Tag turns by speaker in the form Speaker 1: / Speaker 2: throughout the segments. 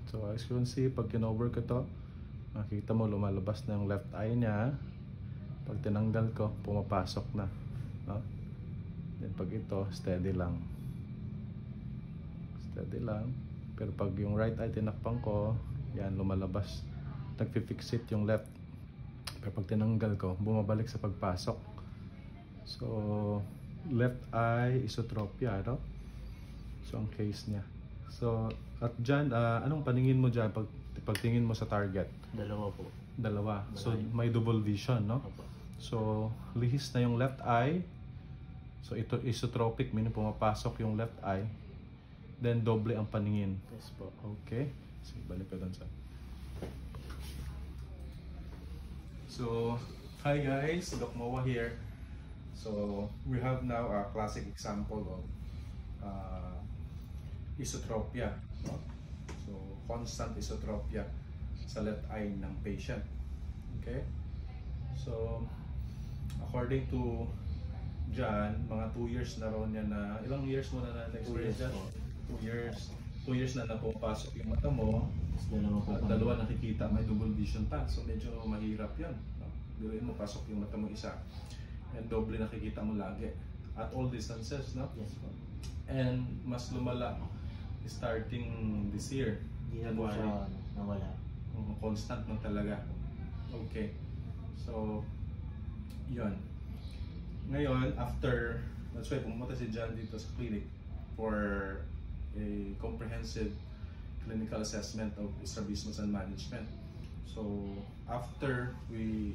Speaker 1: So as you can see, pag kinover ko to, makikita mo lumalabas na yung left eye niya. Pag tinanggal ko, pumapasok na, no? Then pag ito, steady lang. Steady lang. Pero pag yung right eye tinakpan ko, yan, lumalabas. Nagfi-fixate yung left. Pero pag tinanggal ko, bumabalik sa pagpasok. So, left eye isotropia, no? So, ang case niya. So, at dyan, anong paningin mo dyan pagtingin mo sa target?
Speaker 2: Dalawa po.
Speaker 1: Dalawa. So, may double vision, no?
Speaker 2: Opo.
Speaker 1: So, lihis na yung left eye. So, ito isotropic, meaning pumapasok yung left eye. Then, doble ang paningin.
Speaker 2: Yes po.
Speaker 1: Okay. So, balik ka doon sa... So, hi guys, Doc Moa here. So, we have now a classic example of isotropia, no? So, constant isotropia sa left eye ng patient. Okay? So, according to John, mga 2 years na raw niya na, ilang years mo na na-experience dyan? 2 years. 2 years na napupasok yung mata mo. At dalawa nakikita, may double vision pa. So medyo mahirap yan, no? Biruin mo, pasok yung mata mo isa. And doble nakikita mo lagi. At all distances, no?
Speaker 2: Yes po.
Speaker 1: And mas lumala starting this year.
Speaker 2: Hindi na po siya nawala.
Speaker 1: Constant na talaga. Okay. So, yun. Ngayon, after, that's why pumunta si John dito sa clinic for a comprehensive clinical assessment of strabismus and management. So, after we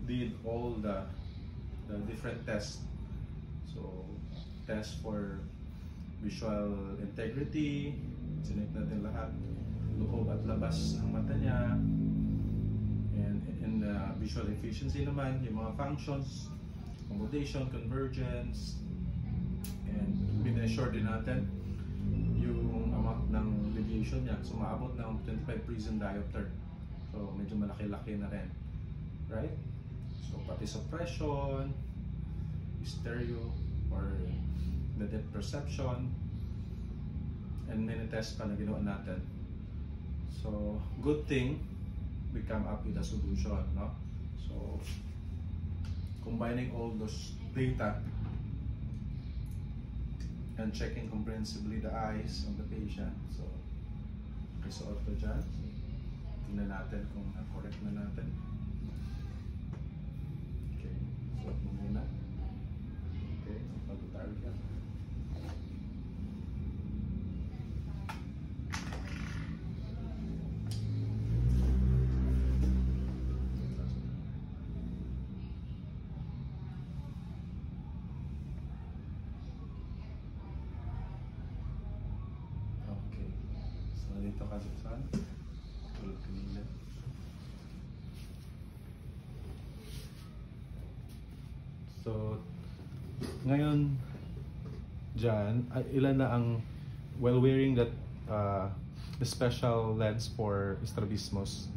Speaker 1: did all the different tests, so test for visual integrity, sinek natin lahat, loob at labas ng mata niya, and in visual efficiency naman, yung mga functions, accommodation, convergence, and pinessure din natin yung amount ng deviation niya. So maabot ng 25 prism diopter. So medyo malaki-laki na rin. Right? So pati suppression, stereo, or the depth perception, and many tests pa na ginawa natin. So good thing we come up with a solution, no? So combining all those data and checking comprehensively the eyes of the patient. So, isuot ko dyan. Tingnan natin kung na-correct na natin. Okay, suot mo muna. Okay, pag-target ka. Dito ka saan? Tulad kanina. So, ngayon dyan, ilan na ang while wearing that the special lens for strabismus,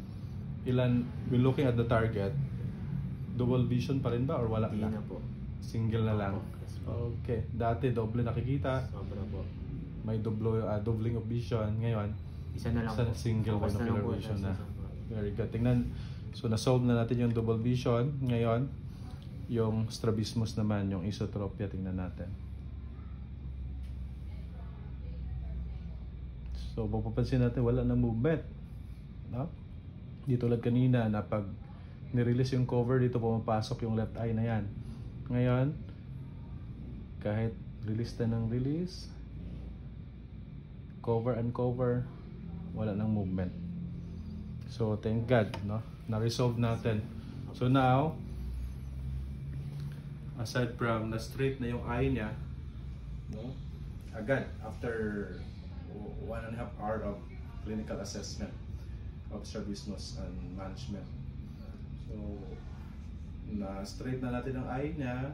Speaker 1: ilan, we're looking at the target, double vision pa rin ba or wala na?
Speaker 2: Hindi na po.
Speaker 1: Single na lang? Okay. Dati doble nakikita.
Speaker 2: Sobra po.
Speaker 1: May doubling of vision. Ngayon,
Speaker 2: Isa na lang po.
Speaker 1: Single
Speaker 2: Focus
Speaker 1: binocular
Speaker 2: po
Speaker 1: vision
Speaker 2: sa
Speaker 1: na.
Speaker 2: isa po.
Speaker 1: Very good. Tingnan. So, na-solve na natin yung double vision. Ngayon, yung strabismus naman, yung isotropia, tingnan natin. So, mapapansin natin, wala na movement. No? Di tulad kanina, na pag nirelease yung cover, dito pumapasok yung left eye na yan. Ngayon, kahit release na ng release, cover and cover, wala nang movement. So thank God, no? Na-resolve natin. So now, aside from na straight na yung eye niya, no? Agad after 1.5 hour of clinical assessment of strabismus and management. So na straight na natin ang eye niya,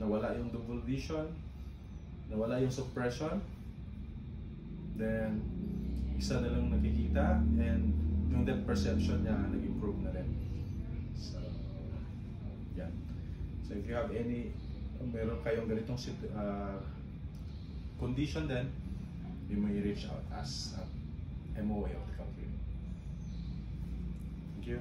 Speaker 1: nawala yung double vision, nawala yung suppression. Then isa na lang nakikita, and yung depth perception niya nag-improve na rin. So, yan. So if you have any, meron kayong ganitong condition din, you may reach out as MOA of the company. Thank you.